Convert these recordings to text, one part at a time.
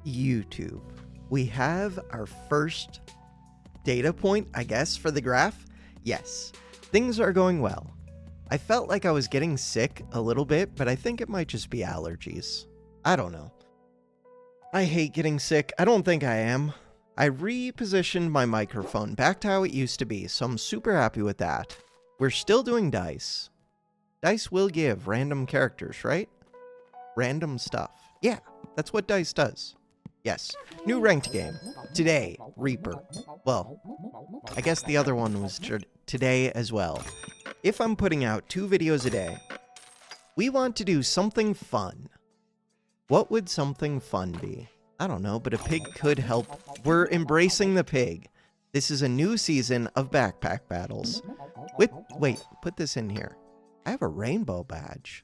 YouTube. We have our first data point, I guess, for the graph. Yes, things are going well. I felt like I was getting sick a little bit, but I think it might just be allergies. I don't know. I hate getting sick. I don't think I am. I repositioned my microphone back to how it used to be, so I'm super happy with that. We're still doing dice. Dice will give random characters, right? Random stuff. Yeah, that's what dice does. Yes, new ranked game. Today, Reaper. Well, I guess the other one was today as well. If I'm putting out 2 videos a day, we want to do something fun. What would something fun be? I don't know, but a pig could help. We're embracing the pig. This is a new season of Backpack Battles. Wait, put this in here. I have a rainbow badge.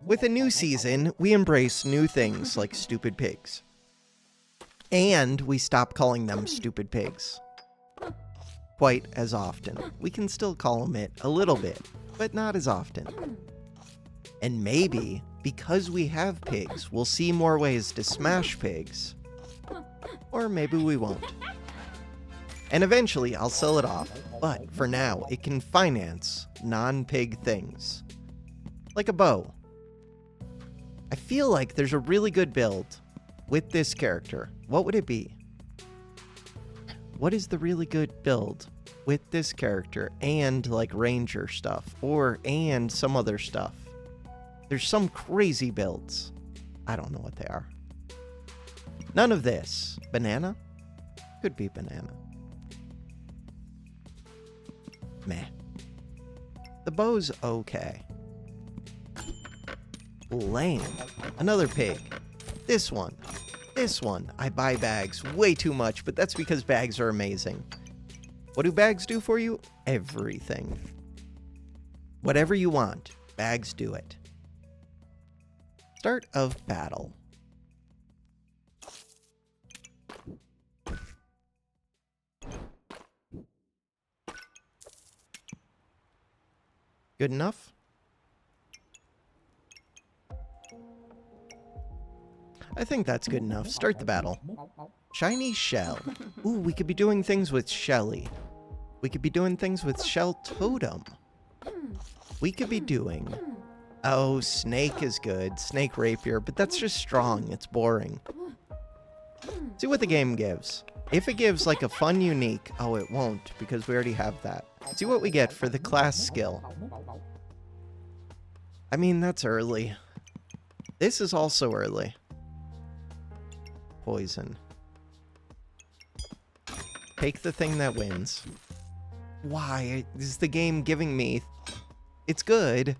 With a new season, we embrace new things like stupid pigs. And we stop calling them stupid pigs. Quite as often. We can still call them it a little bit, but not as often. And maybe, because we have pigs, we'll see more ways to smash pigs. Or maybe we won't. And eventually, I'll sell it off, but for now, it can finance non-pig things. Like a bow. I feel like there's a really good build with this character. What would it be? What is the really good build with this character and like ranger stuff and some other stuff? There's some crazy builds. I don't know what they are. None of this. Banana? Could be banana. Meh. The bow's okay. Lame. Another pig. This one. This one. I buy bags way too much, but that's because bags are amazing. What do bags do for you? Everything. Whatever you want, bags do it. Start of battle. Good enough? I think that's good enough. Start the battle. Shiny shell. Ooh, we could be doing things with Shelly. We could be doing things with Shell Totem. We could be doing... Oh, snake is good. Snake rapier, but that's just strong. It's boring. See what the game gives. If it gives like a fun unique... Oh, it won't, because we already have that. See what we get for the class skill. I mean, that's early. This is also early. Poison. Take the thing that wins. Why is the game giving me... It's good.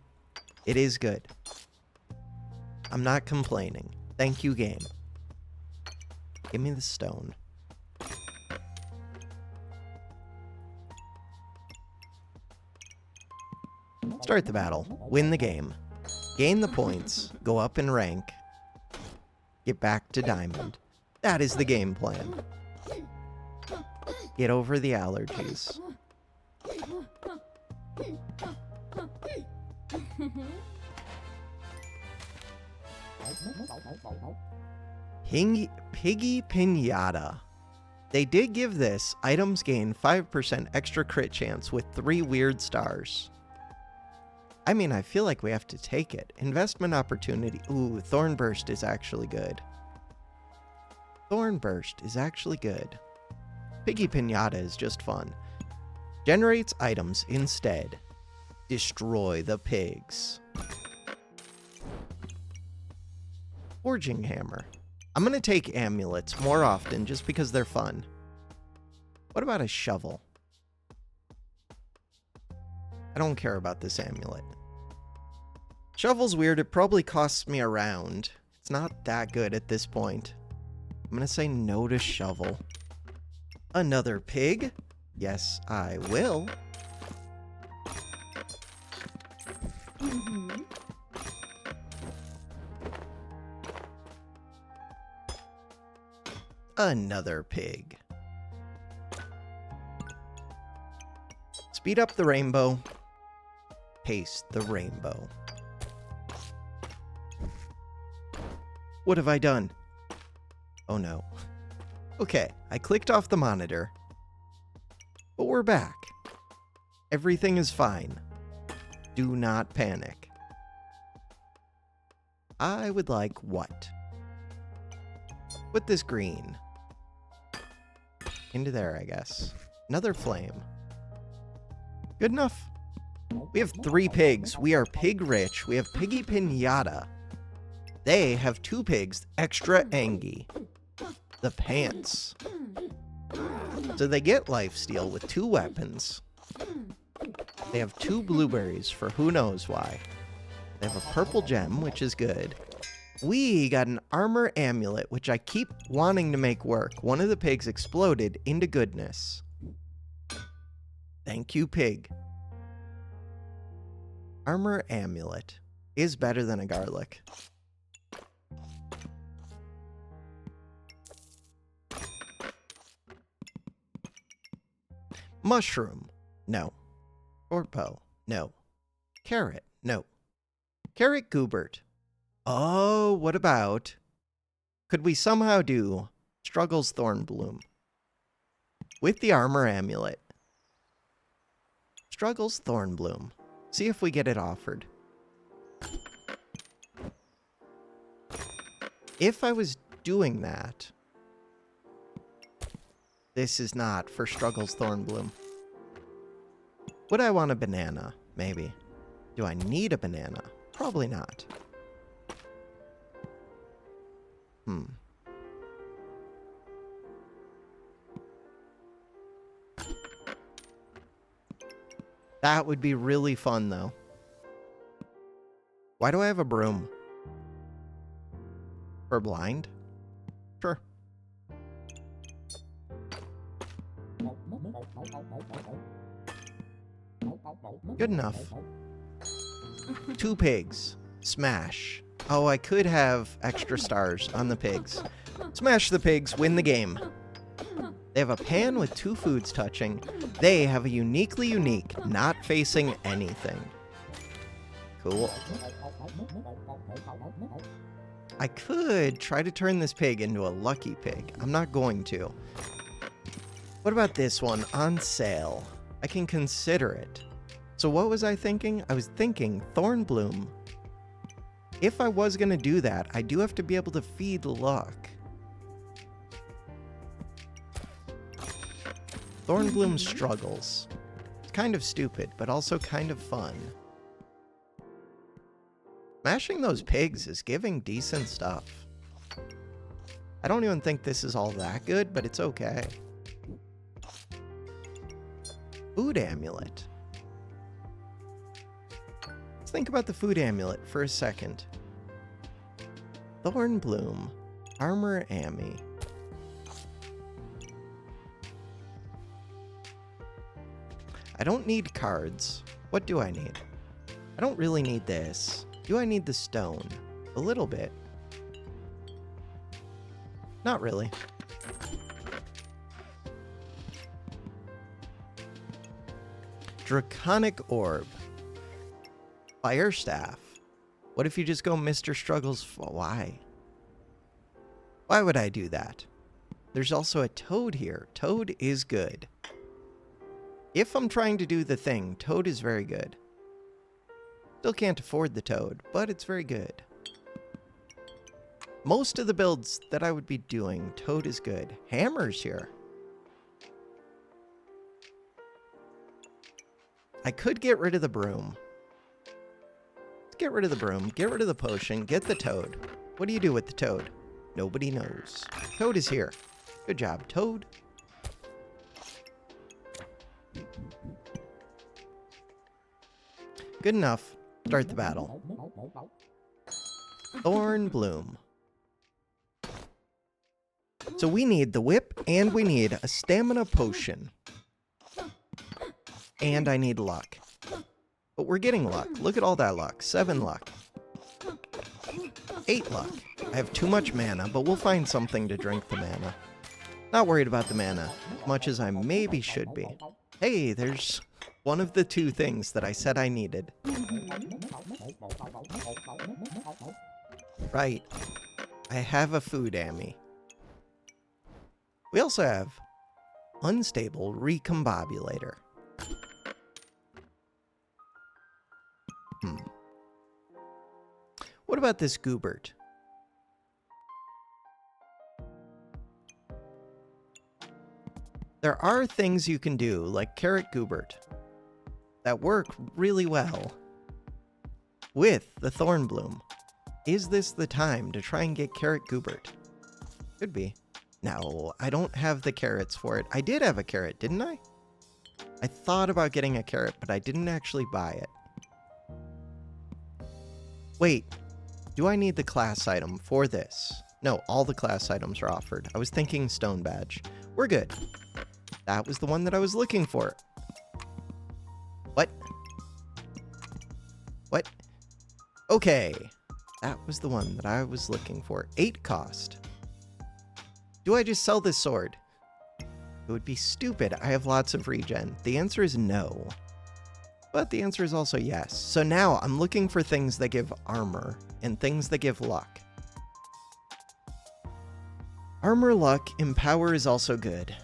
It is good. I'm not complaining. Thank you, game. Give me the stone. Start the battle. Win the game. Gain the points. Go up in rank. Get back to diamond. That is the game plan. Get over the allergies. Piggy Pinata. They did give this items gain 5% extra crit chance with 3 weird stars. I mean, I feel like we have to take it. Investment opportunity. Ooh, Thorn Burst is actually good. Thorn Burst is actually good. Piggy Pinata is just fun. Generates items instead. Destroy the pigs. Forging Hammer. I'm going to take amulets more often just because they're fun. What about a shovel? I don't care about this amulet. Shovel's weird. It probably costs me a round. It's not that good at this point. I'm going to say no to shovel. Another pig? Yes, I will. Another pig. Speed up the rainbow. Paste the rainbow. What have I done? Oh no. Okay, I clicked off the monitor. But we're back. Everything is fine. Do not panic. I would like what? Put this green. Into there, I guess. Another flame. Good enough. We have 3 pigs. We are pig rich. We have Piggy Pinata. They have 2 pigs, extra Angie. The pants. So they get lifesteal with 2 weapons. They have 2 blueberries for who knows why. They have a purple gem, which is good. We got an armor amulet, which I keep wanting to make work. One of the pigs exploded into goodness. Thank you, pig. Armor amulet is better than a garlic. Mushroom. No. Orpo. No. Carrot. No. Carrot Goobert. Oh, what about... Could we somehow do Struggles Thorn Bloom with the armor amulet? Struggles Thorn Bloom. See if we get it offered. If I was doing that... This is not for Struggles Thorn Bloom. Would I want a banana? Maybe. Do I need a banana? Probably not. That would be really fun, though. Why do I have a broom? For blind? Sure. Good enough. 2 pigs. Smash. Oh, I could have extra stars on the pigs. Smash the pigs, win the game. They have a pan with 2 foods touching. They have a uniquely unique, not facing anything. Cool. I could try to turn this pig into a lucky pig. I'm not going to. What about this one? On sale. I can consider it. So what was I thinking? I was thinking Thorn Bloom. If I was going to do that, I do have to be able to feed luck. Thorn Bloom struggles. It's kind of stupid, but also kind of fun. Smashing those pigs is giving decent stuff. I don't even think this is all that good, but it's okay. Food amulet. Let's think about the food amulet for a second. Thorn Bloom. Armor Ammy. I don't need cards. What do I need? I don't really need this. Do I need the stone? A little bit. Not really. Draconic Orb. Fire Staff. What if you just go Mr. Struggles? Why? Why would I do that? There's also a Toad here. Toad is good. If I'm trying to do the thing, Toad is very good. Still can't afford the Toad, but it's very good. Most of the builds that I would be doing, Toad is good. Hammer's here. I could get rid of the broom. Let's get rid of the broom, get rid of the potion, get the Toad. What do you do with the Toad? Nobody knows. Toad is here. Good job, Toad. Good enough. Start the battle. Thorn Bloom. So we need the whip, and we need a stamina potion. And I need luck. But we're getting luck. Look at all that luck. 7 luck. 8 luck. I have too much mana, but we'll find something to drink the mana. Not worried about the mana, as much as I maybe should be. Hey, there's one of the 2 things that I said I needed. Right. I have a food ammy. We also have unstable recombobulator. What about this goobert? There are things you can do, like carrot goobert, that work really well with the thorn bloom. Is this the time to try and get carrot goobert? Could be. No, I don't have the carrots for it. I did have a carrot, didn't I? I thought about getting a carrot, but I didn't actually buy it. Wait, do I need the class item for this? No, all the class items are offered. I was thinking stone badge. We're good. That was the one that I was looking for. What? What? Okay. That was the one that I was looking for. 8 cost. Do I just sell this sword? It would be stupid. I have lots of regen. The answer is no. But the answer is also yes. So now I'm looking for things that give armor and things that give luck. Armor, luck, and power is also good.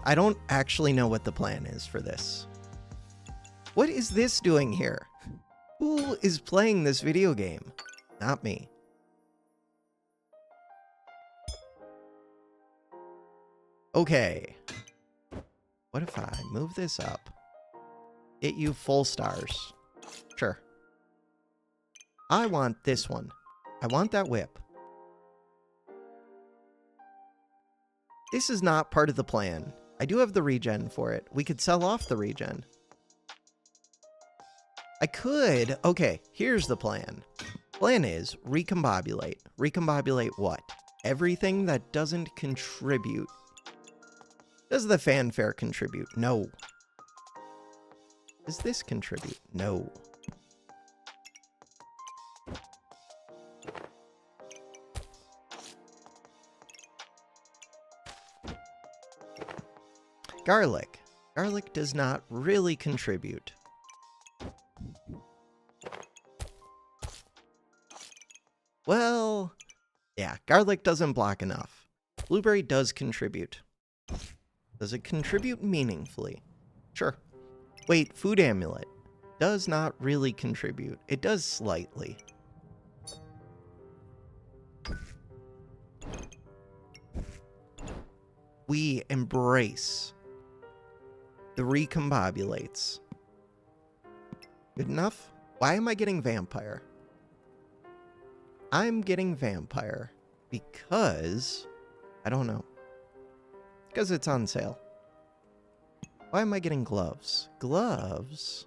I don't actually know what the plan is for this. What is this doing here? Who is playing this video game? Not me. Okay. What if I move this up? Get you full stars. Sure. I want this one. I want that whip. This is not part of the plan. I do have the regen for it. We could sell off the regen. I could. Okay, here's the plan. Plan is recombobulate. Recombobulate what? Everything that doesn't contribute. Does the fanfare contribute? No. Does this contribute? No. Garlic. Garlic does not really contribute. Well, yeah, garlic doesn't block enough. Blueberry does contribute. Does it contribute meaningfully? Sure. Wait, food amulet does not really contribute. It does slightly. We embrace the recombobulates. Good enough? Why am I getting vampire? I'm getting vampire because I don't know. Because it's on sale. Why am I getting gloves? Gloves?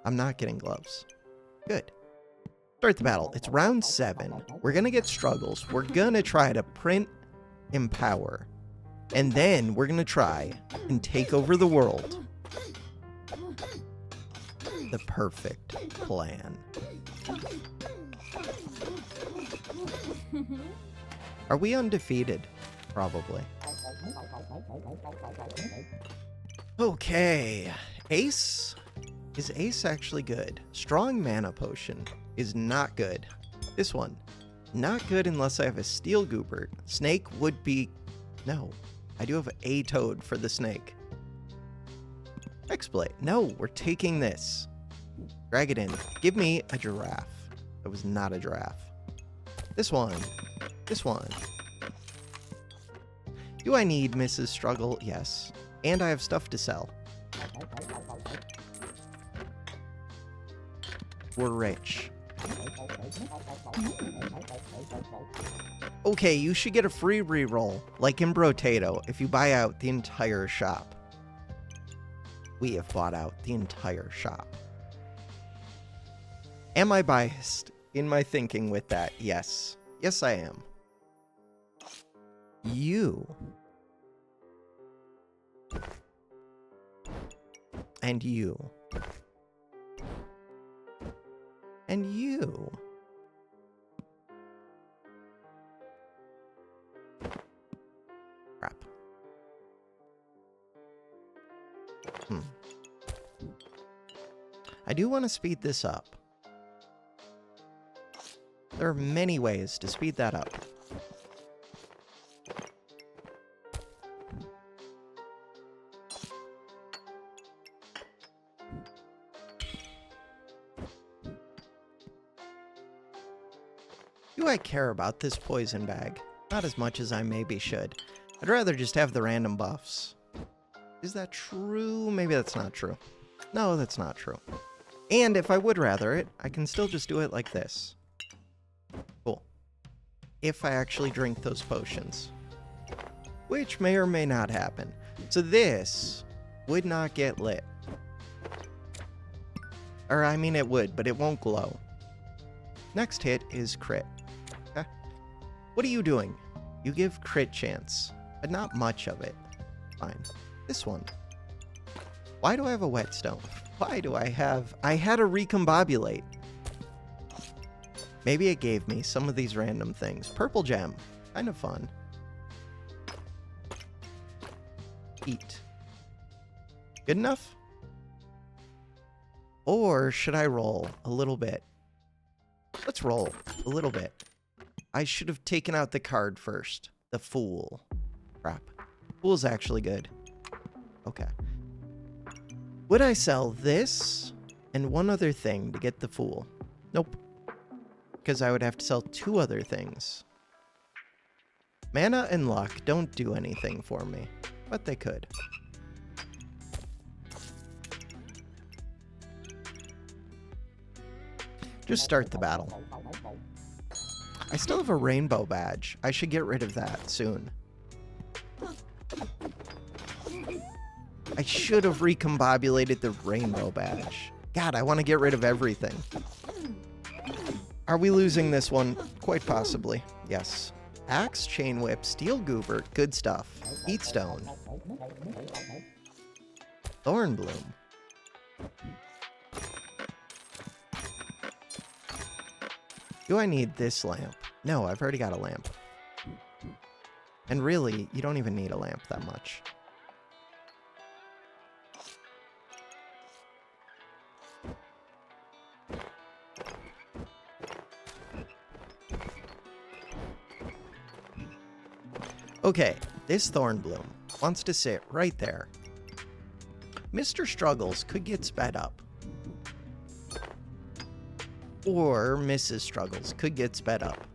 I'm not getting gloves. Good. Start the battle. It's round 7. We're going to get struggles. We're going to try to print empower. And then we're going to try and take over the world. The perfect plan. Are we undefeated? Probably. Okay. Ace? Is Ace actually good? Strong mana potion is not good. This one. Not good unless I have a steel goobert. Snake would be... No. I do have a toad for the snake. Exploit. No, we're taking this. Drag it in. Give me a giraffe. That was not a giraffe. This one. This one. Do I need Mrs. Struggle? Yes. And I have stuff to sell. We're rich. Okay, you should get a free reroll, like in Brotato, if you buy out the entire shop. We have bought out the entire shop. Am I biased in my thinking with that? Yes. Yes, I am. You. And you. And you. Crap. I do want to speed this up. There are many ways to speed that up. Do I care about this poison bag? Not as much as I maybe should. I'd rather just have the random buffs. Is that true? Maybe that's not true. No, that's not true. And if I would rather it, I can still just do it like this. Cool. If I actually drink those potions. Which may or may not happen. So this would not get lit. Or I mean it would, but it won't glow. Next hit is crit. Okay. What are you doing? You give crit chance, but not much of it. Fine. This one. Why do I have a whetstone? Why do I have... I had a recombobulate. Maybe it gave me some of these random things. Purple gem. Kind of fun. Eat. Good enough? Or should I roll a little bit? Let's roll a little bit. I should have taken out the card first. The Fool. Crap. Fool's actually good. Okay. Would I sell this and one other thing to get the Fool? Nope. Because I would have to sell two other things. Mana and luck don't do anything for me, but they could. Just start the battle. I still have a rainbow badge. I should get rid of that soon. I should have recombobulated the rainbow badge. God, I want to get rid of everything. Are we losing this one? Quite possibly. Yes. Axe, chain whip, steel goober, good stuff. Heatstone. Thorn bloom. Do I need this lamp? No, I've already got a lamp. And really, you don't even need a lamp that much. Okay, this thorn bloom wants to sit right there. Mr. Struggles could get sped up. Or Mrs. Struggles could get sped up.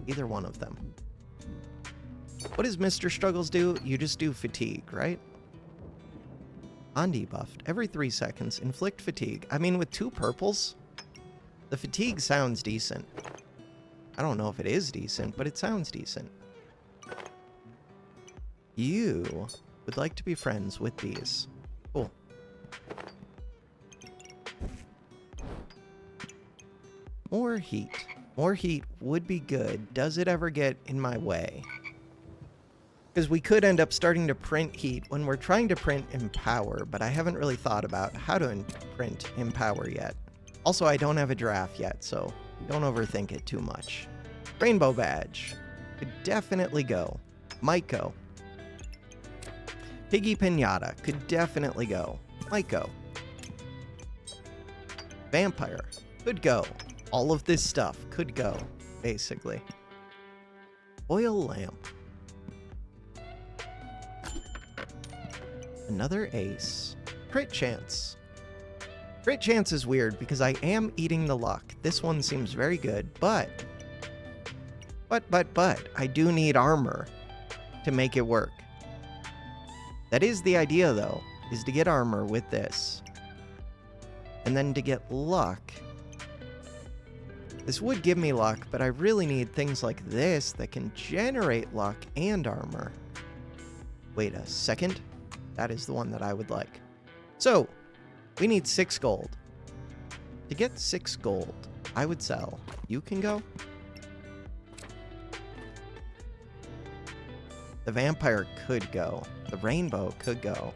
Either one of them. What does Mr. Struggles do? You just do fatigue, right? Undebuffed. Every 3 seconds. Inflict fatigue. I mean, with 2 purples, the fatigue sounds decent. I don't know if it is decent, but it sounds decent. You would like to be friends with these. Cool. More heat. More heat would be good. Does it ever get in my way? Because we could end up starting to print heat when we're trying to print Empower, but I haven't really thought about how to print Empower yet. Also, I don't have a giraffe yet, so don't overthink it too much. Rainbow badge. Could definitely go. Might go. Piggy Pinata. Could definitely go. Might go. Vampire. Could go. All of this stuff could go, basically. Oil lamp. Another ace. Crit chance. Crit chance is weird because I am eating the luck. This one seems very good, but I do need armor to make it work. That is the idea, though, is to get armor with this. And then to get luck. This would give me luck, but I really need things like this that can generate luck and armor. Wait a second. That is the one that I would like. So, we need 6 gold. To get 6 gold, I would sell. You can go. The vampire could go. The rainbow could go.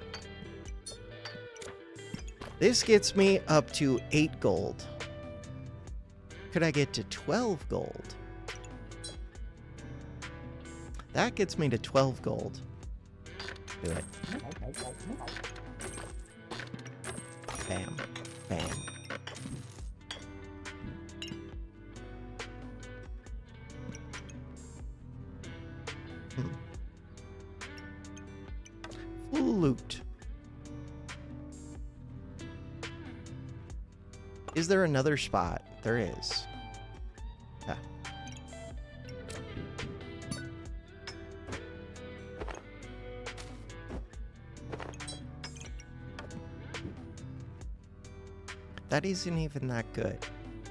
This gets me up to 8 gold. Could I get to 12 gold? That gets me to 12 gold. Do it. Bam. Bam. Full loot. Is there another spot? There is. Yeah. that isn't even that good.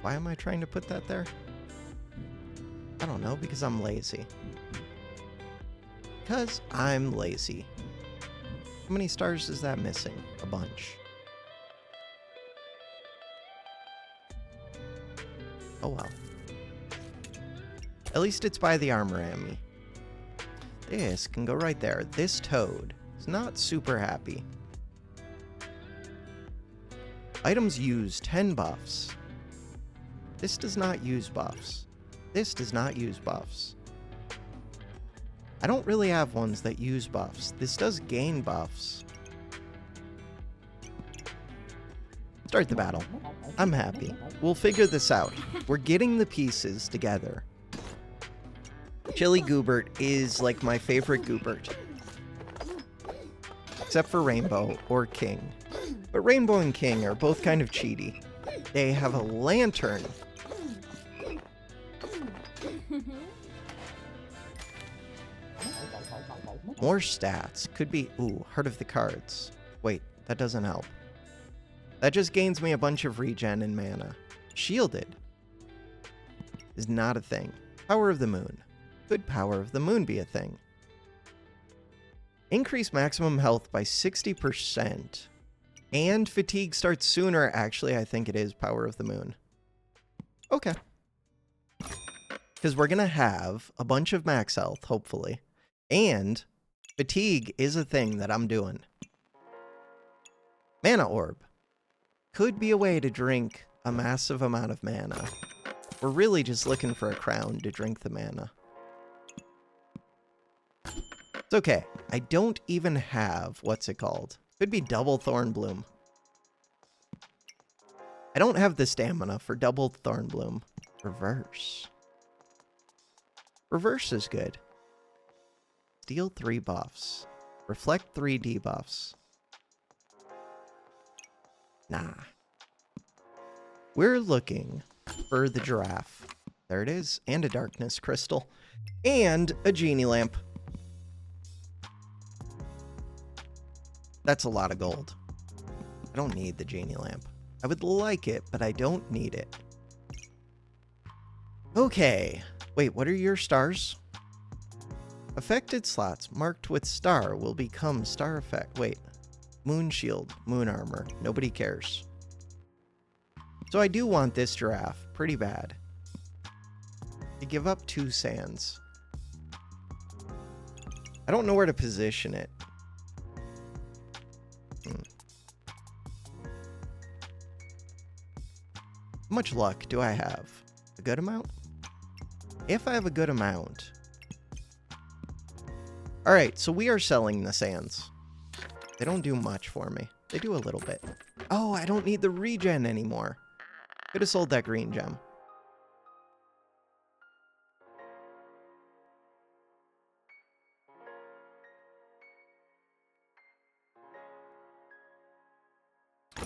Why am I trying to put that there? I don't know, because I'm lazy. Because I'm lazy. How many stars is that missing? A bunch. Oh well. At least it's by the armor ammy. This can go right there. This toad is not super happy. Items use 10 buffs. This does not use buffs. This does not use buffs. I don't really have ones that use buffs. This does gain buffs. Start the battle. I'm happy. We'll figure this out. We're getting the pieces together. Chili Goobert is like my favorite Goobert. Except for Rainbow or King. But Rainbow and King are both kind of cheaty. They have a lantern. More stats. Could be, ooh, Heart of the Cards. Wait, that doesn't help. That just gains me a bunch of regen and mana. Shielded is not a thing. Power of the Moon. Could Power of the Moon be a thing? Increase maximum health by 60%. And fatigue starts sooner. Actually, I think it is Power of the Moon. Okay. Because we're going to have a bunch of max health, hopefully. And fatigue is a thing that I'm doing. Mana Orb. Could be a way to drink a massive amount of mana. We're really just looking for a crown to drink the mana. It's okay. I don't even have, what's it called? Could be double Thorn Bloom. I don't have the stamina for double Thorn Bloom. Reverse. Reverse is good. Steal 3 buffs. Reflect 3 debuffs. Nah. We're looking for the giraffe. There it is. And a darkness crystal. And a genie lamp. That's a lot of gold. I don't need the genie lamp. I would like it, but I don't need it. Okay. Wait, what are your stars? Affected slots marked with star will become star effect. Wait. Moon shield, moon armor. Nobody cares. So I do want this giraffe pretty bad. To give up 2 sands. I don't know where to position it. How much luck do I have? A good amount? If I have a good amount. Alright, so we are selling the sands. They don't do much for me. They do a little bit. Oh, I don't need the regen anymore. Could have sold that green gem.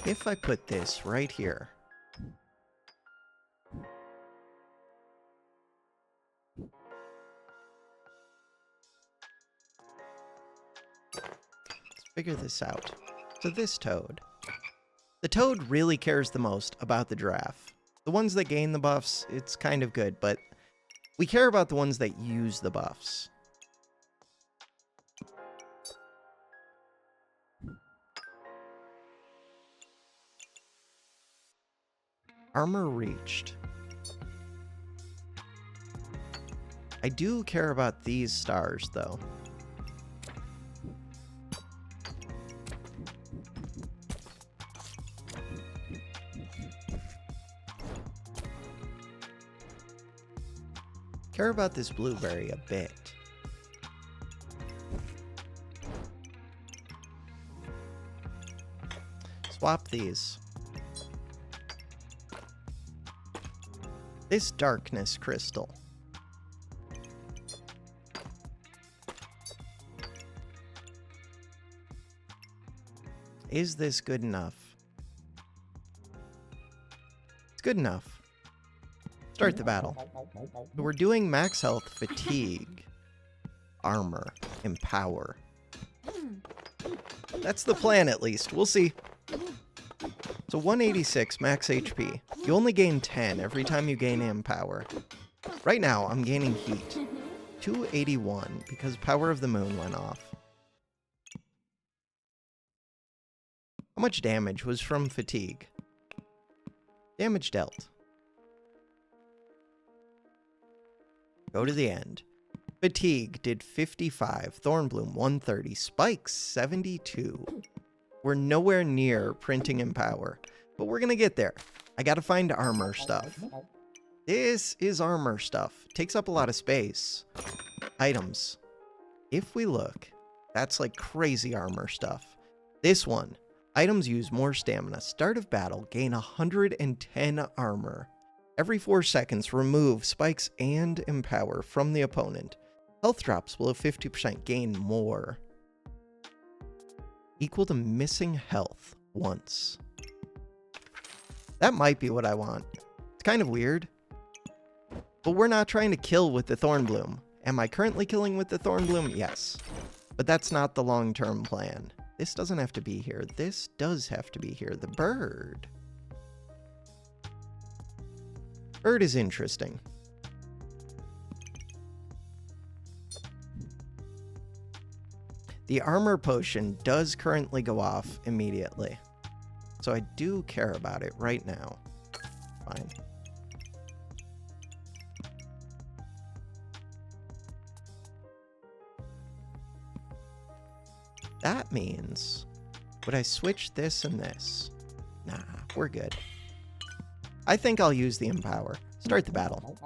If I put this right here. Let's figure this out. So this toad. The toad really cares the most about the giraffe. The ones that gain the buffs, it's kind of good, but we care about the ones that use the buffs. Armor reached. I do care about these stars, though. Care about this blueberry a bit. Swap these. This darkness crystal. Is this good enough? It's good enough. Start the battle. We're doing max health, fatigue, armor, and power. That's the plan, at least. We'll see. So 186 max HP. You only gain 10 every time you gain Empower. Right now, I'm gaining heat. 281 because Power of the Moon went off. How much damage was from fatigue? Damage dealt. Go to the end. Fatigue did 55. Thornbloom 130. Spikes 72. We're nowhere near printing Empower, but we're gonna get there. I gotta find armor stuff. This is armor stuff. Takes up a lot of space. Items. If we look, that's like crazy armor stuff. This one. Items use more stamina. Start of battle. Gain 110 armor. Every 4 seconds, remove spikes and Empower from the opponent. Health drops below 50%. Gain more. Equal to missing health once. That might be what I want. It's kind of weird. But we're not trying to kill with the Thornbloom. Am I currently killing with the Thornbloom? Yes. But that's not the long-term plan. This doesn't have to be here. This does have to be here. The bird. Bird is interesting. The armor potion does currently go off immediately. So I do care about it right now. Fine. That means, would I switch this and this? Nah, we're good. I think I'll use the Empower. Start the battle.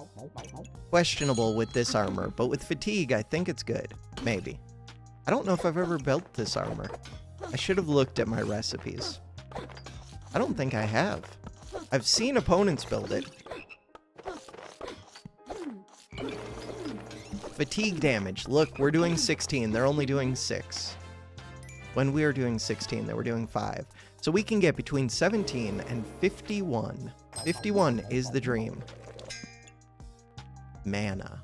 Questionable with this armor, but with fatigue, I think it's good. Maybe. I don't know if I've ever built this armor. I should have looked at my recipes. I don't think I have. I've seen opponents build it. Fatigue damage. Look, we're doing 16. They're only doing 6. When we were doing 16, they were doing 5. So we can get between 17 and 51. 51 is the dream. Mana.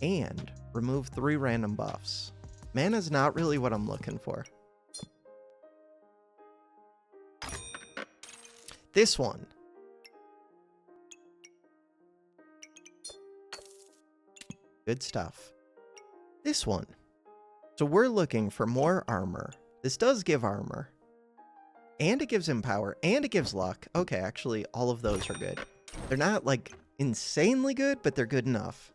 And remove 3 random buffs. Mana's not really what I'm looking for. This one. Good stuff. This one. So we're looking for more armor. This does give armor. And it gives Empower. And it gives luck. Okay, actually, all of those are good. They're not, like, insanely good, but they're good enough.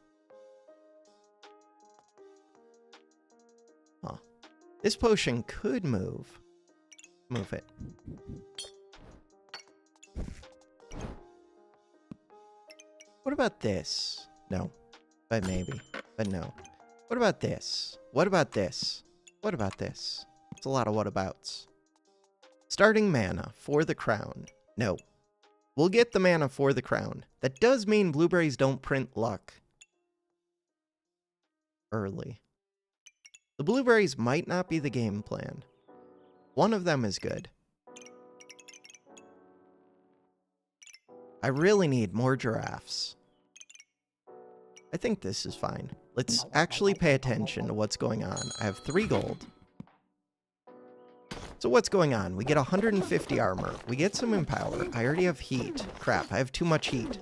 Huh. This potion could move. Move it. What about this? No. But maybe. But no. What about this? What about this? What about this? It's a lot of whatabouts. Starting mana for the crown. No. We'll get the mana for the crown. That does mean blueberries don't print luck early. The blueberries might not be the game plan. One of them is good. I really need more giraffes. I think this is fine. Let's actually pay attention to what's going on. I have 3 gold. So what's going on? We get 150 armor. We get some Empower. I already have heat. Crap, I have too much heat.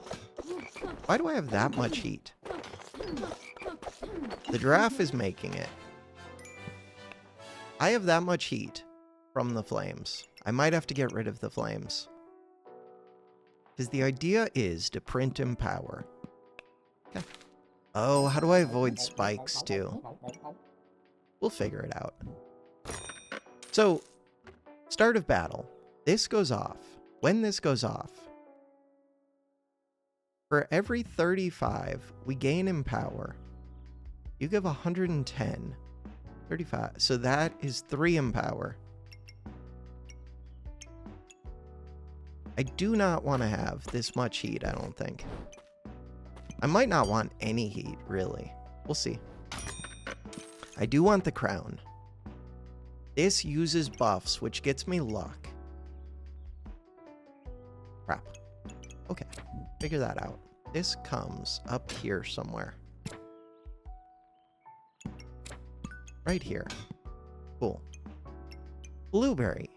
Why do I have that much heat? The giraffe is making it. I have that much heat from the flames. I might have to get rid of the flames. Because the idea is to print Empower. Okay. Oh, how do I avoid spikes, too? We'll figure it out. So, start of battle. This goes off. When this goes off, for every 35, we gain Empower. You give 110. 35. So that is 3 Empower. I do not want to have this much heat, I don't think. I might not want any heat, really. We'll see. I do want the crown. This uses buffs, which gets me luck. Crap. Okay, figure that out. This comes up here somewhere. Right here. Cool. Blueberry.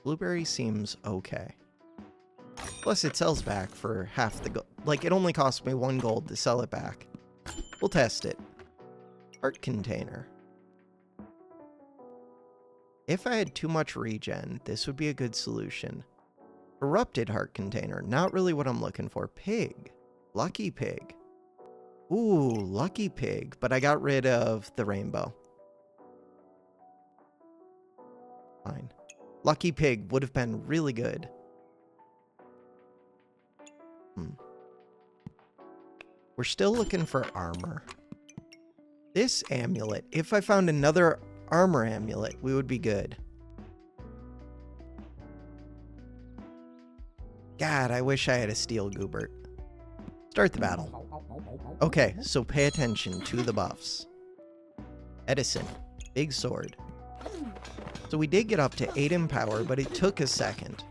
Blueberry seems okay. Plus, it sells back for half the gold. Like, it only cost me 1 gold to sell it back. We'll test it. Heart container. If I had too much regen, this would be a good solution. Corrupted heart container. Not really what I'm looking for. Pig. Lucky pig. Ooh, lucky pig. But I got rid of the rainbow. Fine. Lucky pig would have been really good. We're still looking for armor. This amulet, if I found another armor amulet, we would be good. God, I wish I had a steel goobert. Start the battle. Okay, so pay attention to the buffs. Edison, big sword. So we did get up to 8 in power, but it took a second.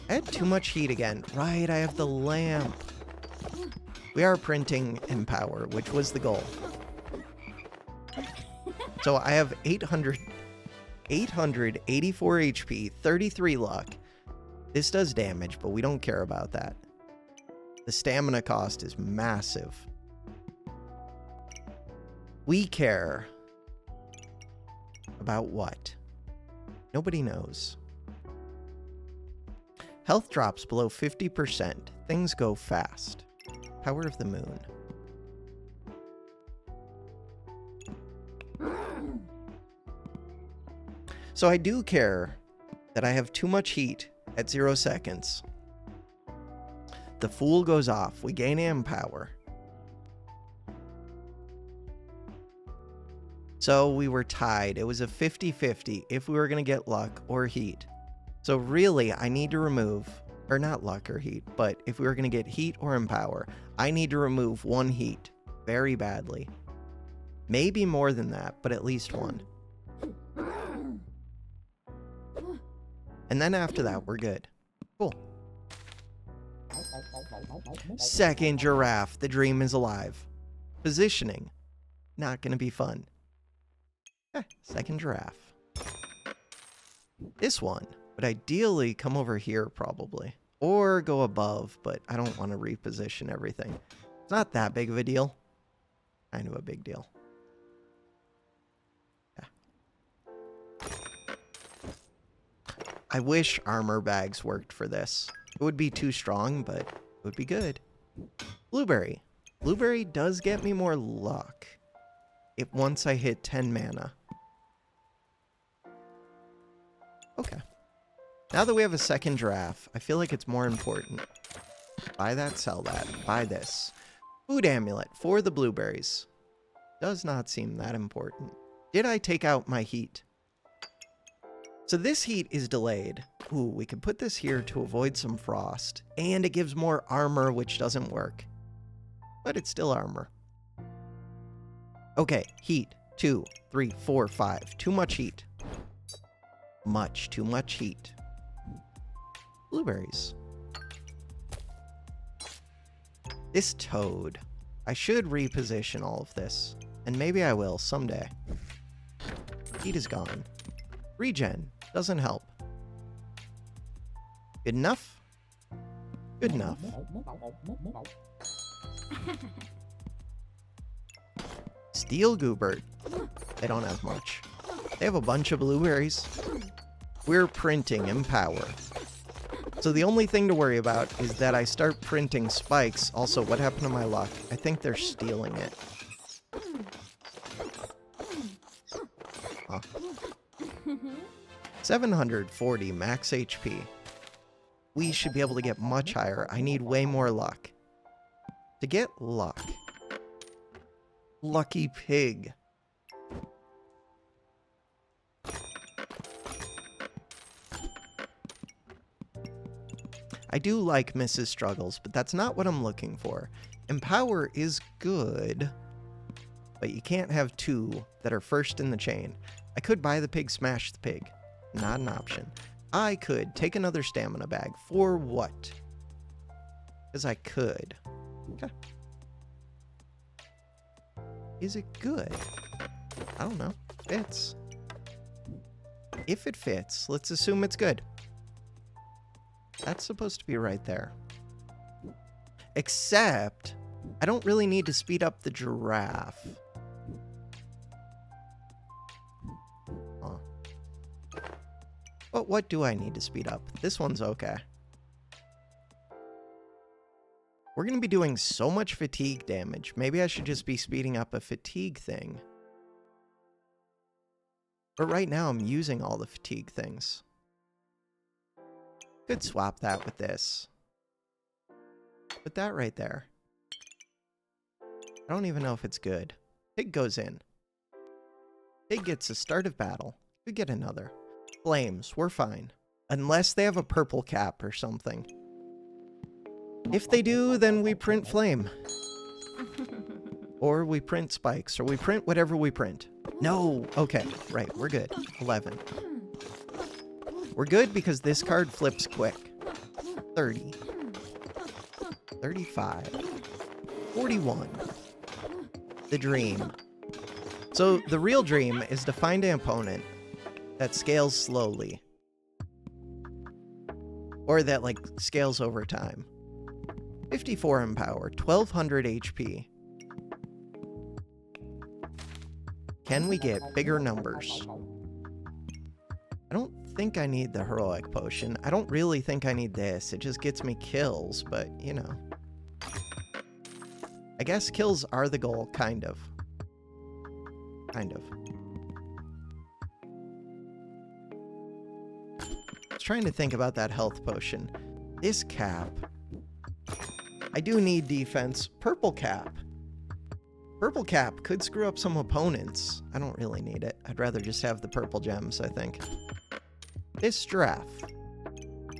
I had too much heat again. Right, I have the lamp. We are printing in power, which was the goal. So I have 884 HP, 33 luck. This does damage, but we don't care about that. The stamina cost is massive. We care about what? Nobody knows. Health drops below 50%. Things go fast. Power of the moon. So I do care that I have too much heat at 0 seconds. The Fool goes off. We gain AM power. So we were tied. It was a 50-50 if we were going to get luck or heat. So really, I need to remove, or not luck or heat, but if we were going to get heat or empower, I need to remove 1 heat very badly. Maybe more than that, but at least 1. And then after that, we're good. Cool. Second giraffe. The dream is alive. Positioning. Not going to be fun. Second giraffe. This one would ideally come over here probably. Or go above, but I don't want to reposition everything. It's not that big of a deal. Kind of a big deal. Yeah. I wish armor bags worked for this. It would be too strong, but it would be good. Blueberry. Blueberry does get me more luck. Once I hit 10 mana. Okay. Now that we have a second giraffe, I feel like it's more important. Buy that, sell that. Buy this. Food amulet for the blueberries. Does not seem that important. Did I take out my heat? So this heat is delayed. Ooh, we could put this here to avoid some frost. And it gives more armor, which doesn't work. But it's still armor. Okay, heat. 2, 3, 4, 5. Too much heat. Too much heat. Blueberries. This toad. I should reposition all of this. And maybe I will someday. Heat is gone. Regen. Doesn't help. Good enough? Good enough. Steel Goobert. They don't have much. They have a bunch of blueberries. We're printing in power. So the only thing to worry about is that I start printing spikes. Also, what happened to my luck? I think they're stealing it. Huh. 740 max HP. We should be able to get much higher. I need way more luck. To get luck. Lucky pig. I do like Mrs. Struggles, but that's not what I'm looking for. Empower is good, but you can't have 2 that are first in the chain. I could buy the pig, smash the pig. Not an option. I could take another stamina bag. For what? Because I could. Okay. Is it good? I don't know. Fits. If it fits, let's assume it's good. That's supposed to be right there. Except, I don't really need to speed up the giraffe. Huh. But what do I need to speed up? This one's okay. We're going to be doing so much fatigue damage. Maybe I should just be speeding up a fatigue thing. But right now I'm using all the fatigue things. Could swap that with this. Put that right there. I don't even know if it's good. Pig goes in. Pig gets a start of battle. Could get another. Flames, we're fine. Unless they have a purple cap or something. If they do, then we print flame. Or we print spikes, or we print whatever we print. No! Okay, right, we're good. 11. We're good because this card flips quick. 30. 35. 41. The dream. So the real dream is to find an opponent that scales slowly. Or that, like, scales over time. 54 in power, 1200 HP. Can we get bigger numbers? I don't think I need the heroic potion. I don't really think I need this. It just gets me kills, but, you know. I guess kills are the goal, kind of. Kind of. I was trying to think about that health potion. This cap. I do need defense. Purple cap. Purple cap could screw up some opponents. I don't really need it. I'd rather just have the purple gems, I think. This giraffe.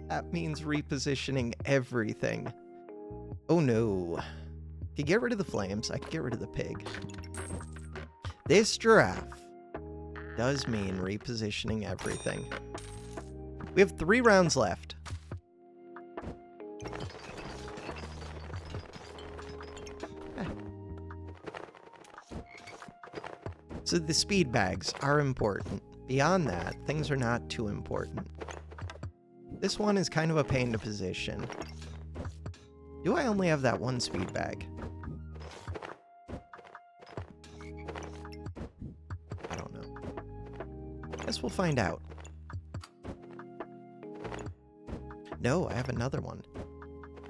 That means repositioning everything. Oh no. To get rid of the flames, I could get rid of the pig. This giraffe does mean repositioning everything. We have 3 rounds left. So the speed bags are important. Beyond that, things are not too important. This one is kind of a pain to position. Do I only have that one speed bag? I don't know. Guess we'll find out. No, I have another one.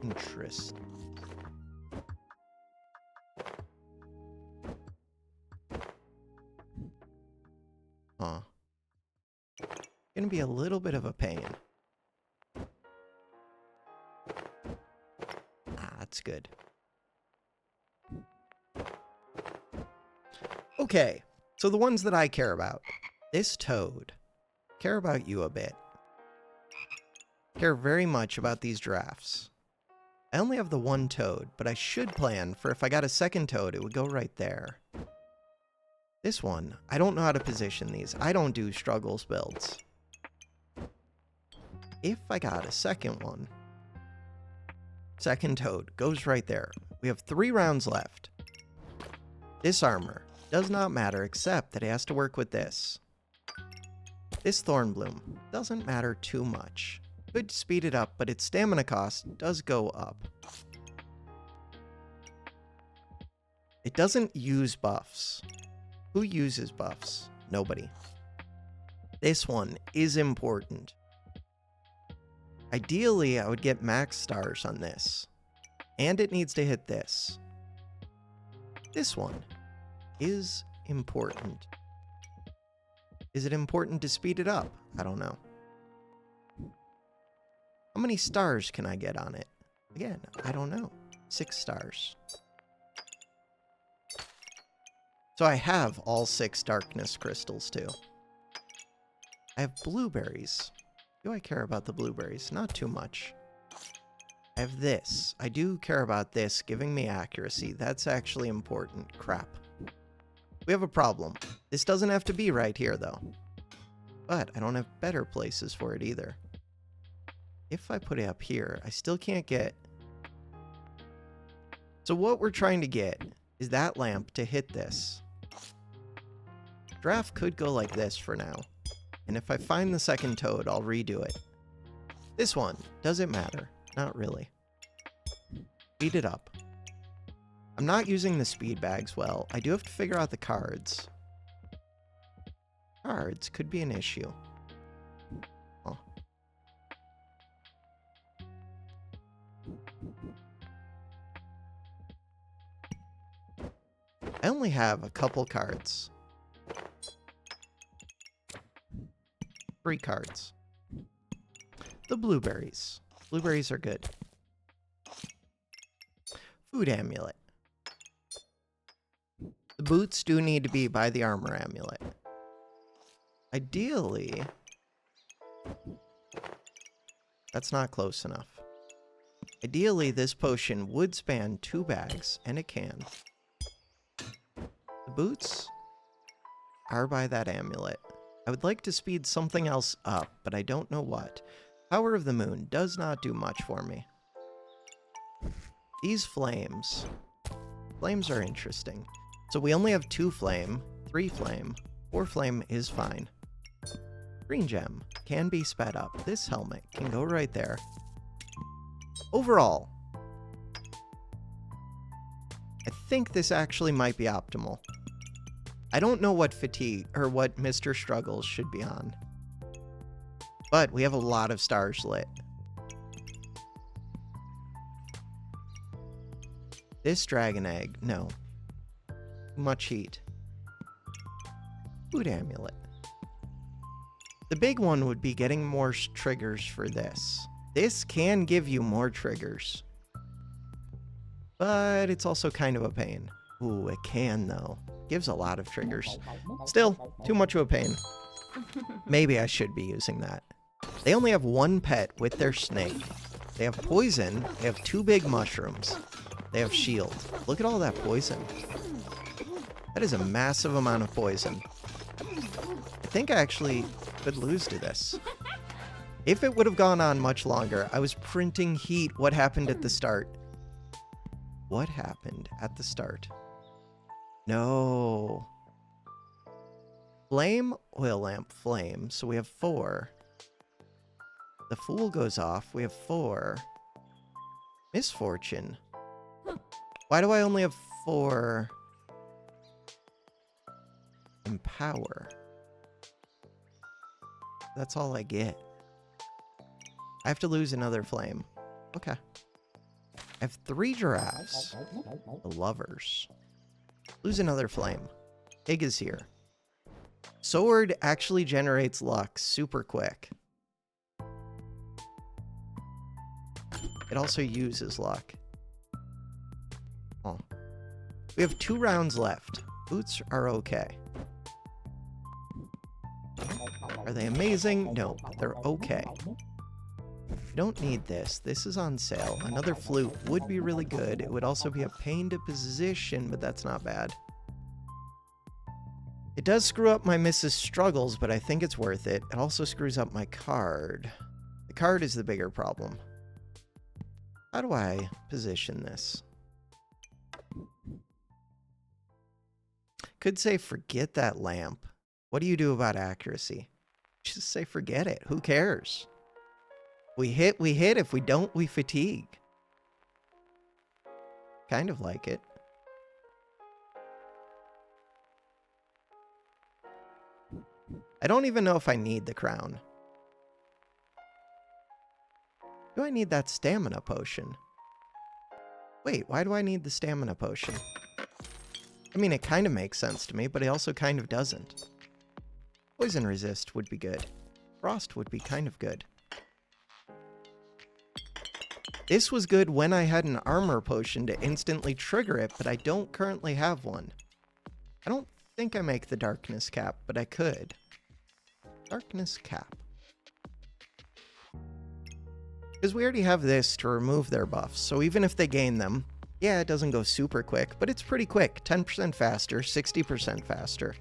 Interesting. Huh. Gonna be a little bit of a pain. Ah, that's good. Okay, so the ones that I care about. This toad. Care about you a bit. Care very much about these giraffes. I only have the one toad, but I should plan for if I got a second toad, it would go right there. This one, I don't know how to position these. I don't do struggles builds. If I got a second one, second toad goes right there. We have 3 rounds left. This armor does not matter except that it has to work with this. This thorn bloom doesn't matter too much. Could speed it up, but its stamina cost does go up. It doesn't use buffs. Who uses buffs? Nobody. This one is important. Ideally, I would get max stars on this. And it needs to hit this. This one is important. Is it important to speed it up? I don't know. How many stars can I get on it? Again, I don't know. 6 stars. So I have all 6 darkness crystals too. I have blueberries. Do I care about the blueberries? Not too much. I have this. I do care about this giving me accuracy. That's actually important. Crap. We have a problem. This doesn't have to be right here though. But I don't have better places for it either. If I put it up here, I still can't get... So what we're trying to get is that lamp to hit this. Giraffe could go like this for now. And if I find the second toad, I'll redo it. This one, does it matter? Not really. Speed it up. I'm not using the speed bags well. I do have to figure out the cards. Cards could be an issue. Oh. I only have a couple cards. 3 cards. The blueberries. Blueberries are good. Food amulet. The boots do need to be by the armor amulet. Ideally, that's not close enough. Ideally, this potion would span 2 bags, and it can. The boots are by that amulet. I would like to speed something else up, but I don't know what. Power of the Moon does not do much for me. These flames. Flames are interesting. So we only have 2 flame, 3 flame, 4 flame is fine. Green gem can be sped up. This helmet can go right there. Overall, I think this actually might be optimal. I don't know what fatigue or what Mr. Struggles should be on. But we have a lot of stars lit. This dragon egg, no. Too much heat. Food amulet. The big one would be getting more triggers for this. This can give you more triggers. But it's also kind of a pain. Ooh, it can though. Gives a lot of triggers. Still, too much of a pain. Maybe I should be using that. They only have 1 pet with their snake. They have poison. They have 2 big mushrooms. They have shield. Look at all that poison. That is a massive amount of poison. I think I actually could lose to this. If it would have gone on much longer, I was printing heat. What happened at the start? What happened at the start? No. Flame, oil lamp, flame. So we have 4. The Fool goes off. We have 4. Misfortune. Why do I only have 4? Empower. That's all I get. I have to lose another flame. Okay. I have 3 giraffes. The lovers. Lose another flame. Pig is here. Sword actually generates luck super quick. It also uses luck. Oh. We have 2 rounds left. Boots are okay. Are they amazing? No, but they're okay. We don't need this. This is on sale. Another flute would be really good. It would also be a pain to position, but that's not bad. It does screw up my Mrs. Struggles, but I think it's worth it. It also screws up my card. The card is the bigger problem. How do I position this? Could say forget that lamp. What do you do about accuracy? Just say forget it. Who cares? We hit, we hit. If we don't, we fatigue. Kind of like it. I don't even know if I need the crown. Do I need that stamina potion? Wait, why do I need the stamina potion? I mean, it kind of makes sense to me, but it also kind of doesn't. Poison resist would be good. Frost would be kind of good. This was good when I had an armor potion to instantly trigger it, but I don't currently have one. I don't think I make the darkness cap, but I could. Darkness cap. Because we already have this to remove their buffs, so even if they gain them, yeah, it doesn't go super quick, but it's pretty quick. 10% faster, 60% faster.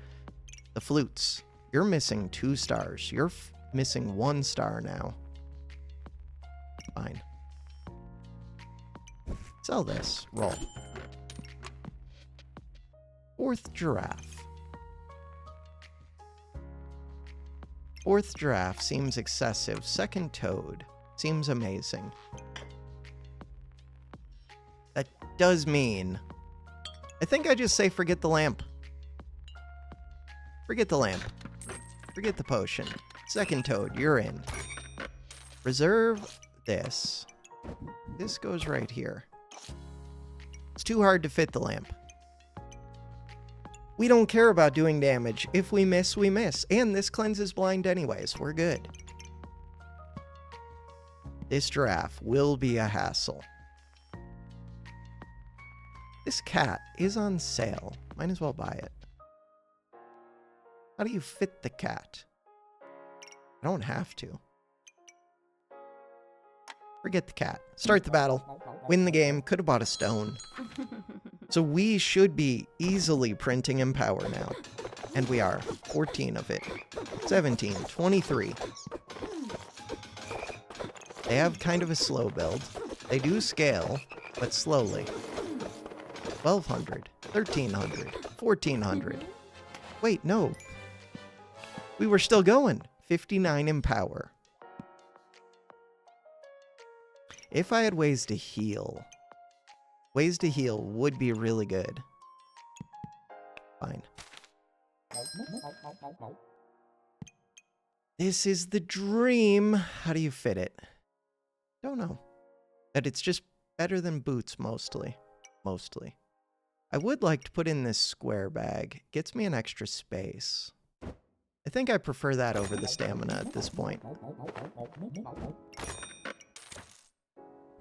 The flutes. You're missing 2 stars. You're missing 1 star now. Fine. Sell this. Roll. 4th giraffe. 4th giraffe seems excessive. 2nd toad. Seems amazing. That does mean... I think I just say forget the lamp. Forget the lamp. Forget the potion. Second toad, you're in. Reserve this. This goes right here. It's too hard to fit the lamp. We don't care about doing damage. If we miss, we miss. And this cleanses blind anyways. We're good. This giraffe will be a hassle. This cat is on sale. Might as well buy it. How do you fit the cat? I don't have to. Forget the cat. Start the battle. Win the game. Could have bought a stone. So we should be easily printing Empower now. And we are. 14 of it. 17. 23. They have kind of a slow build. They do scale, but slowly. 1,200. 1,300. 1,400. Wait, no. We were still going. 59 Empower. If I had ways to heal would be really good. Fine. This is the dream. How do you fit it? Don't know. That it's just better than boots mostly. Mostly. I would like to put in this square bag. Gets me an extra space. I think I prefer that over the stamina at this point.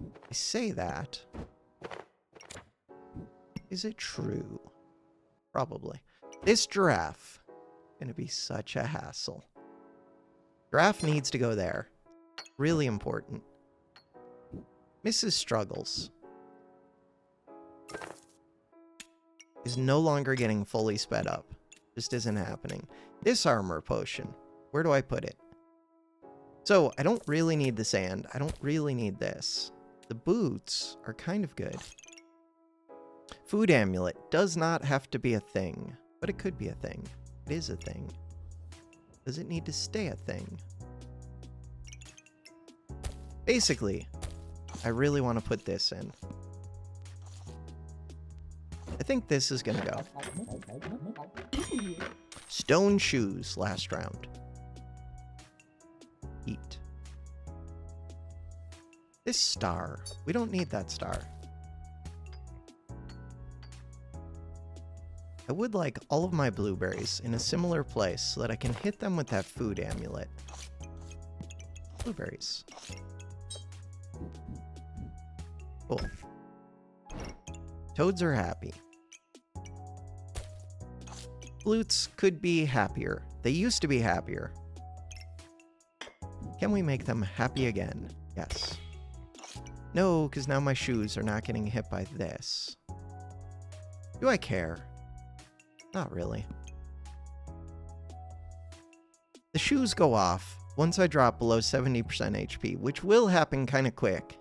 I say that. Is it true? Probably. This giraffe. Gonna be such a hassle. Giraffe needs to go there. Really important. Mrs. Struggles is no longer getting fully sped up. Just isn't happening. This armor potion. Where do I put it? So, I don't really need the sand. I don't really need this. The boots are kind of good. Food amulet does not have to be a thing, but it could be a thing. It is a thing. Does it need to stay a thing? Basically, I really want to put this in. I think this is gonna go. Stone shoes last round. Eat. This star. We don't need that star. I would like all of my blueberries in a similar place so that I can hit them with that food amulet. Blueberries. Cool. Toads are happy. Flutes could be happier. They used to be happier. Can we make them happy again? Yes. No, because now my shoes are not getting hit by this. Do I care? Not really. The shoes go off once I drop below 70% HP, which will happen kind of quick.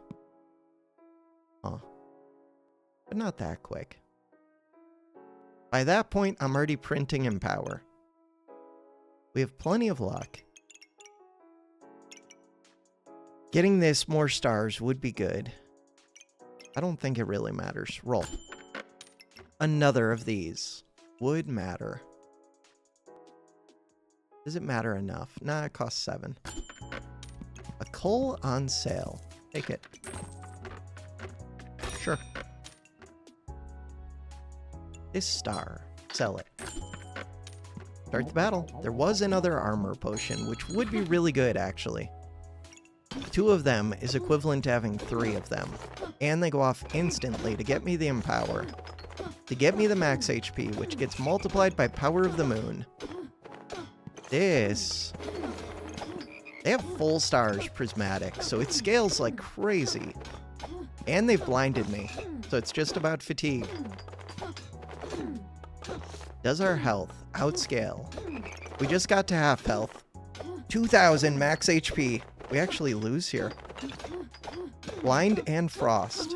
Huh. But not that quick. By that point, I'm already printing Empower. We have plenty of luck. Getting this more stars would be good. I don't think it really matters. Roll. Another of these would matter. Does it matter enough? Nah, it costs 7. A coal on sale. Take it. Sure. This star. Sell it. Start the battle. There was another armor potion, which would be really good, actually. 2 of them is equivalent to having 3 of them. And they go off instantly to get me the Empower. To get me the max HP, which gets multiplied by Power of the Moon. This... They have full stars prismatic, so it scales like crazy. And they've blinded me, so it's just about fatigue. Does our health outscale? We just got to half health. 2,000 max HP. We actually lose here. Blind and frost.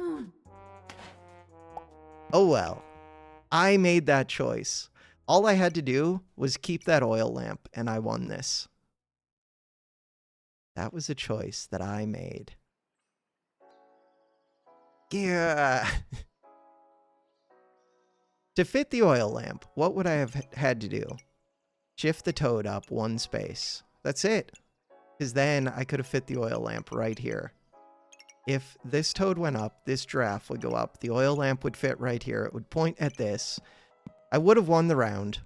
Oh well. I made that choice. All I had to do was keep that oil lamp, and I won this. That was a choice that I made. Yeah. To fit the oil lamp, what would I have had to do? Shift the toad up 1 space. That's it. Because then I could have fit the oil lamp right here. If this toad went up, this giraffe would go up. The oil lamp would fit right here. It would point at this. I would have won the round.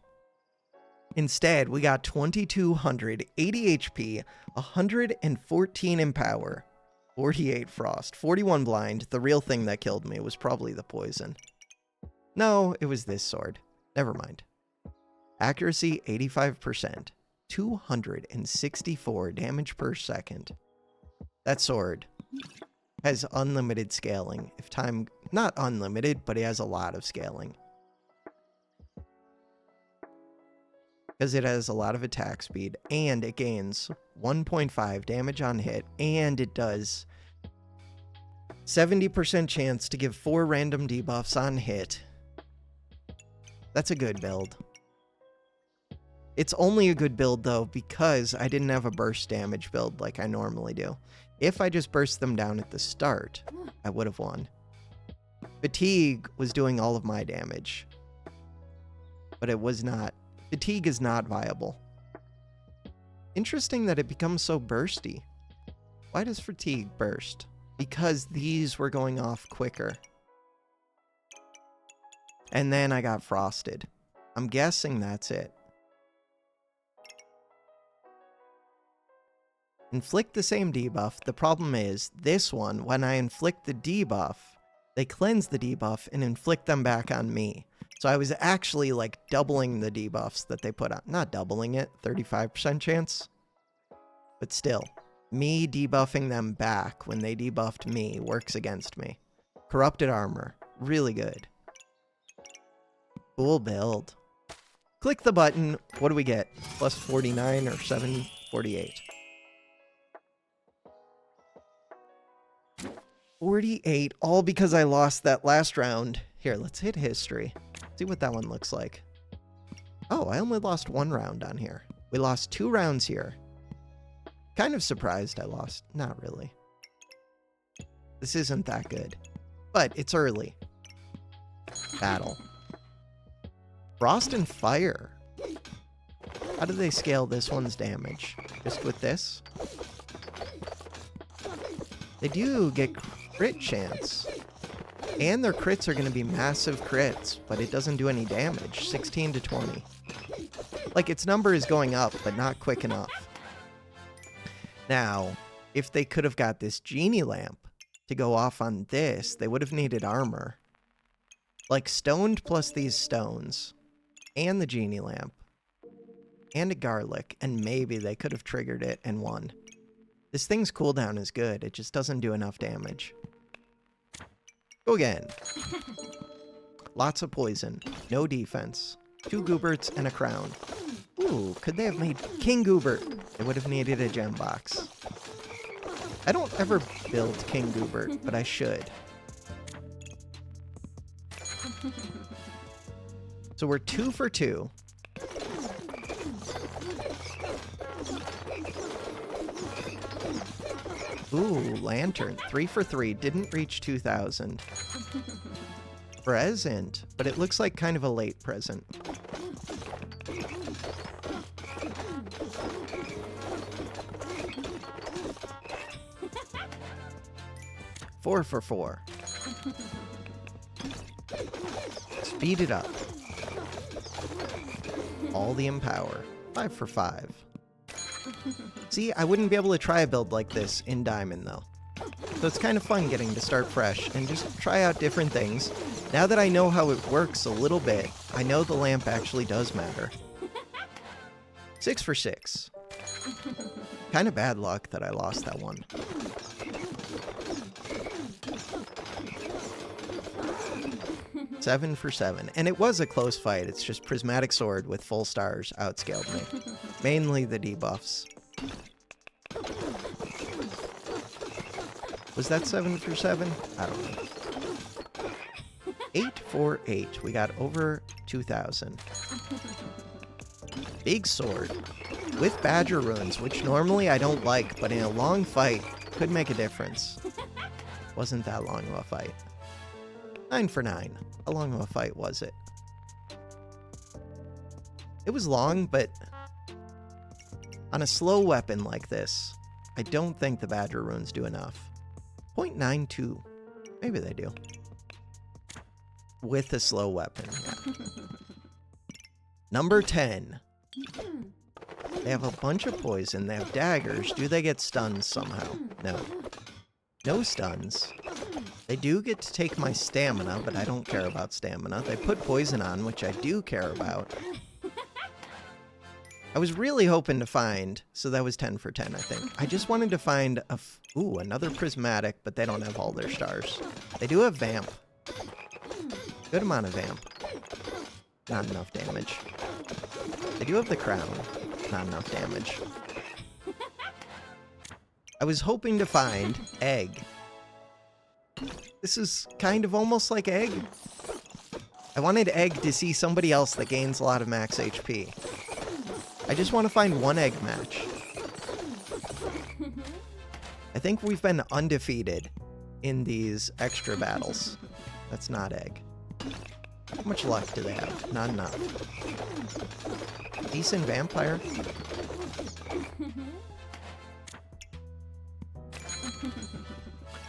Instead, we got 2200, 80 HP, 114 in power, 48 frost, 41 blind. The real thing that killed me was probably the poison. No, it was this sword. Never mind. Accuracy 85%, 264 damage per second. That sword has unlimited scaling. If time, not unlimited, but it has a lot of scaling. Because it has a lot of attack speed, and it gains 1.5 damage on hit, and it does 70% chance to give 4 random debuffs on hit. That's a good build. It's only a good build, though, because I didn't have a burst damage build like I normally do. If I just burst them down at the start, I would have won. Fatigue was doing all of my damage, but it was not. Fatigue is not viable. Interesting that it becomes so bursty. Why does fatigue burst? Because these were going off quicker. And then I got frosted. I'm guessing that's it. Inflict the same debuff. The problem is, this one, when I inflict the debuff, they cleanse the debuff and inflict them back on me. So I was actually like doubling the debuffs that they put on. Not doubling it, 35% chance. But still, me debuffing them back when they debuffed me works against me. Corrupted armor, really good. Cool build. Click the button. What do we get? Plus 49 or 748. 48, all because I lost that last round. Here, let's hit history. See what that one looks like. Oh, I only lost 1 round on here. We lost 2 rounds here. Kind of surprised I lost. Not really. This isn't that good. But it's early. Battle. Frost and fire. How do they scale this one's damage? Just with this? They do get crit chance. And their crits are going to be massive crits, but it doesn't do any damage. 16 to 20. Like, its number is going up, but not quick enough. Now, if they could have got this genie lamp to go off on this, they would have needed armor. Like, stoned plus these stones, and the genie lamp, and a garlic, and maybe they could have triggered it and won. This thing's cooldown is good, it just doesn't do enough damage. Go again. Lots of poison. No defense. 2 Gooberts and a crown. Ooh, could they have made King Goobert? They would have needed a gem box. I don't ever build King Goobert, but I should. So we're 2 for 2. Ooh, lantern. 3 for 3. Didn't reach 2,000. Present, but it looks like kind of a late present. Four for 4. Speed it up. All the empower. 5 for 5. See, I wouldn't be able to try a build like this in Diamond, though. So it's kind of fun getting to start fresh and just try out different things. Now that I know how it works a little bit, I know the lamp actually does matter. 6 for 6. Kind of bad luck that I lost that one. Seven for 7. And it was a close fight. It's just Prismatic Sword with full stars outscaled me. Mainly the debuffs. Was that 7 for 7? I don't know. 8 for 8. We got over 2,000. Big sword. With badger runes, which normally I don't like, but in a long fight, could make a difference. Wasn't that long of a fight. 9 for 9. How long of a fight was it? It was long, but on a slow weapon like this, I don't think the badger runes do enough. 0.92. Maybe they do. With a slow weapon, yeah. Number 10. They have a bunch of poison. They have daggers. Do they get stuns somehow? No. No stuns. They do get to take my stamina, but I don't care about stamina. They put poison on, which I do care about. I was really hoping to find, so that was 10 for 10, I think. I just wanted to find another prismatic, but they don't have all their stars. They do have vamp. Good amount of vamp. Not enough damage. They do have the crown. Not enough damage. I was hoping to find egg. This is kind of almost like egg. I wanted egg to see somebody else that gains a lot of max HP. I just want to find one egg match. I think we've been undefeated in these extra battles. That's not egg. How much luck do they have? Not enough. Decent vampire.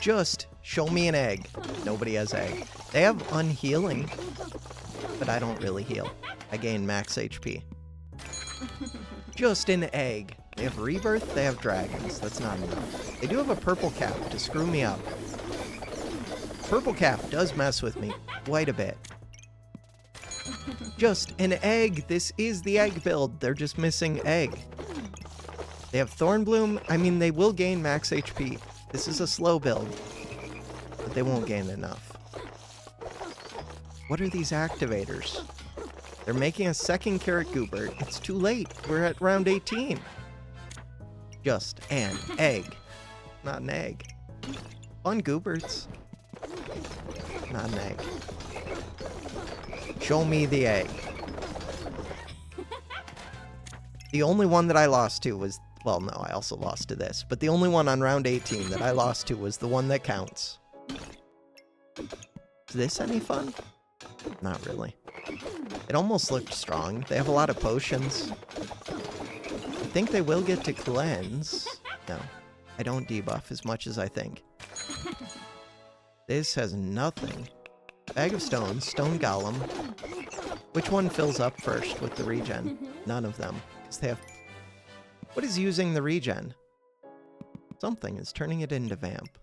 Just show me an egg. Nobody has egg. They have unhealing, but I don't really heal. I gain max HP. Just an egg. They have rebirth, they have dragons. That's not enough. They do have a purple cap to screw me up. Purple cap does mess with me quite a bit. Just an egg. This is the egg build. They're just missing egg. They have thorn bloom. I mean, they will gain max HP. This is a slow build, but they won't gain enough. What are these activators? They're making a second carrot goober. It's too late. We're at round 18. Just an egg. Not an egg. Fun goobers. Not an egg. Show me the egg. The only one that I lost to was... Well, no, I also lost to this. But the only one on round 18 that I lost to was the one that counts. Is this any fun? Not really. It almost looked strong. They have a lot of potions. I think they will get to cleanse. No, I don't debuff as much as I think. This has nothing. Bag of stones, stone golem. Which one fills up first with the regen? None of them, because they have... What is using the regen? Something is turning it into vamp.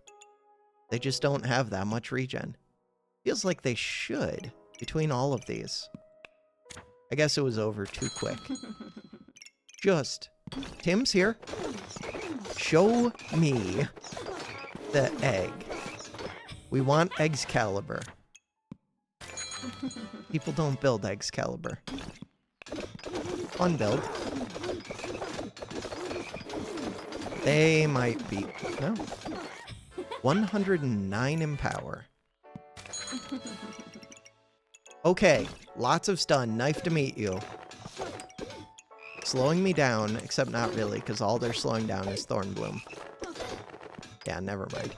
They just don't have that much regen. Feels like they should, between all of these. I guess it was over too quick. Just, Tim's here. Show me the egg. We want Excalibur. People don't build Excalibur. Fun build. They might be... No. 109 in power. Okay, lots of stun. Knife to meet you. Slowing me down, except not really, because all they're slowing down is Thorn Bloom. Yeah, never mind.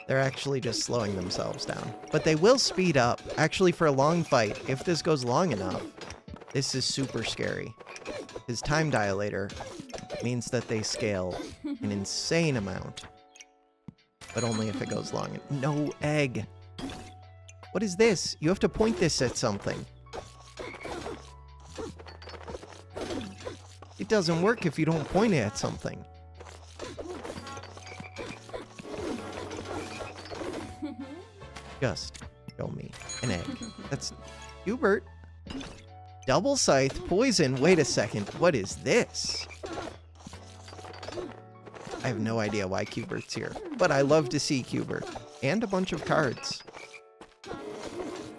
They're actually just slowing themselves down. But they will speed up. Actually, for a long fight, if this goes long enough, this is super scary. His time dilator means that they scale an insane amount. But only if it goes long. No egg. What is this? You have to point this at something. It doesn't work if you don't point it at something. Just show me an egg. That's Hubert. Double scythe, poison. Wait a second. What is this? I have no idea why Cubert's here, but I love to see Cubert. And a bunch of cards.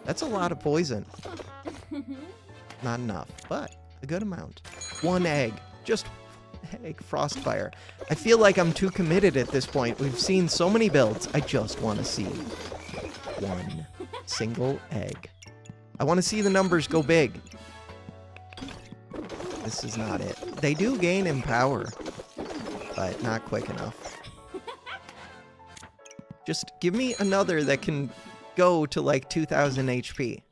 That's a lot of poison. Not enough, but a good amount. One egg. Just egg. Frostfire. I feel like I'm too committed at this point. We've seen so many builds. I just want to see one single egg. I want to see the numbers go big. This is not it. They do gain in power, but not quick enough. Just give me another that can go to like 2000 HP.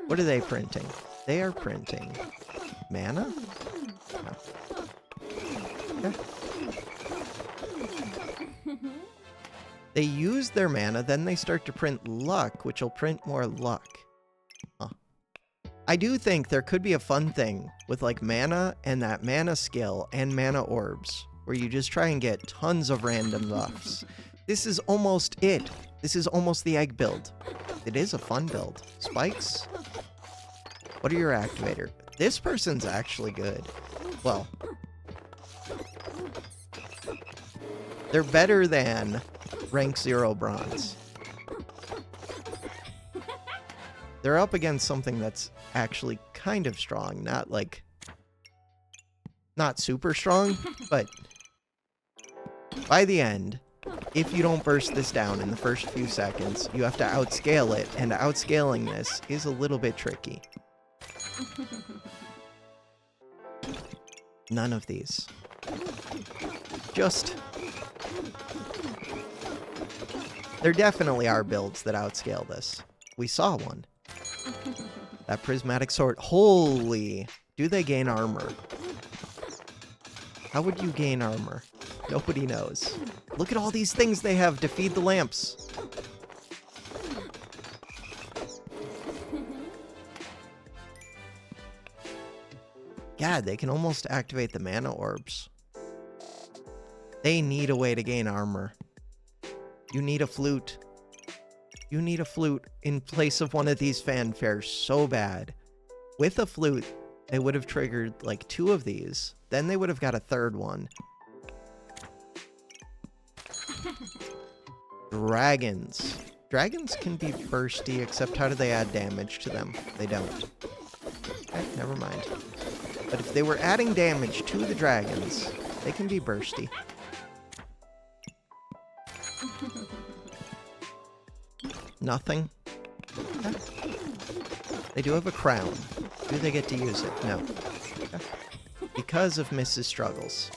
What are they printing? They are printing mana? No. Okay. They use their mana, then they start to print luck, which will print more luck. Huh. I do think there could be a fun thing with like mana and that mana skill and mana orbs, where you just try and get tons of random buffs. This is almost it. This is almost the egg build. It is a fun build. Spikes? What are your activator? This person's actually good. Well, they're better than rank 0 bronze. They're up against something that's actually kind of strong. Not super strong, but by the end, if you don't burst this down in the first few seconds, you have to outscale it, and outscaling this is a little bit tricky. None of these. There definitely are builds that outscale this. We saw one. That prismatic sword. Holy! Do they gain armor? How would you gain armor? Nobody knows. Look at all these things they have to feed the lamps. God, they can almost activate the mana orbs. They need a way to gain armor. You need a flute. You need a flute in place of one of these fanfares so bad. With a flute, they would have triggered like 2 of these. Then they would have got a 3rd one. Dragons. Dragons can be bursty, except how do they add damage to them? They don't. Okay, never mind. But if they were adding damage to the dragons, they can be bursty. Nothing? Okay. They do have a crown. Do they get to use it? No. Okay. Because of Mrs. Struggles.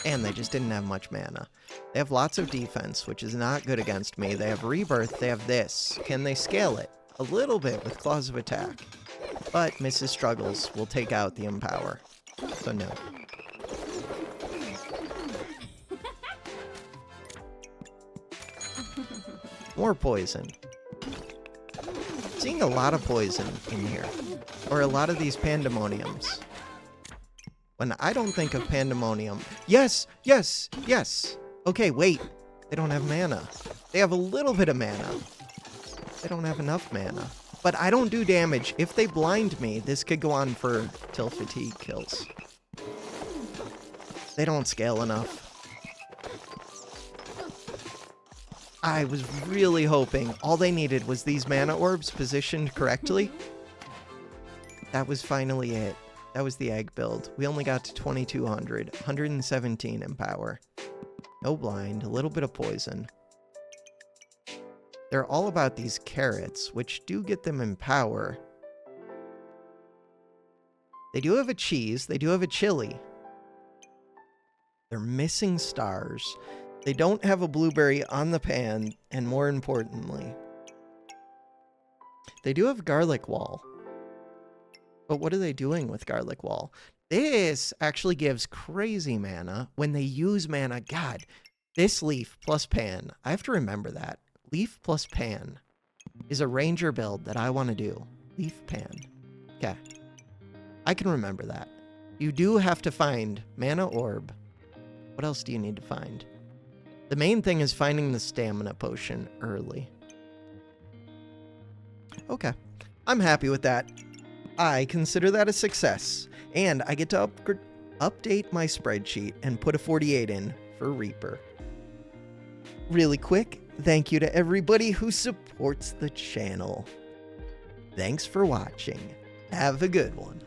And they just didn't have much mana. They have lots of defense, which is not good against me. They have rebirth. They have this. Can they scale it? A little bit with claws of attack. But Mrs. Struggles will take out the empower. So no. More poison. Seeing a lot of poison in here. Or a lot of these pandemoniums. When I don't think of pandemonium... Yes! Yes! Yes! Okay, wait. They don't have mana. They have a little bit of mana. They don't have enough mana. But I don't do damage. If they blind me, this could go on for till fatigue kills. They don't scale enough. I was really hoping all they needed was these mana orbs positioned correctly. That was finally it. That was the egg build. We only got to 2200, 117 in power. No blind, a little bit of poison. They're all about these carrots, which do get them in power. They do have a cheese. They do have a chili. They're missing stars. They don't have a blueberry on the pan, and more importantly, they do have garlic wall. But what are they doing with garlic wall? This actually gives crazy mana when they use mana. God, this leaf plus pan. I have to remember that. Leaf plus pan is a ranger build that I want to do. Leaf pan. Okay. I can remember that. You do have to find mana orb. What else do you need to find? The main thing is finding the stamina potion early. Okay. I'm happy with that. I consider that a success. And I get to update my spreadsheet and put a 48 in for Reaper. Really quick, thank you to everybody who supports the channel. Thanks for watching. Have a good one.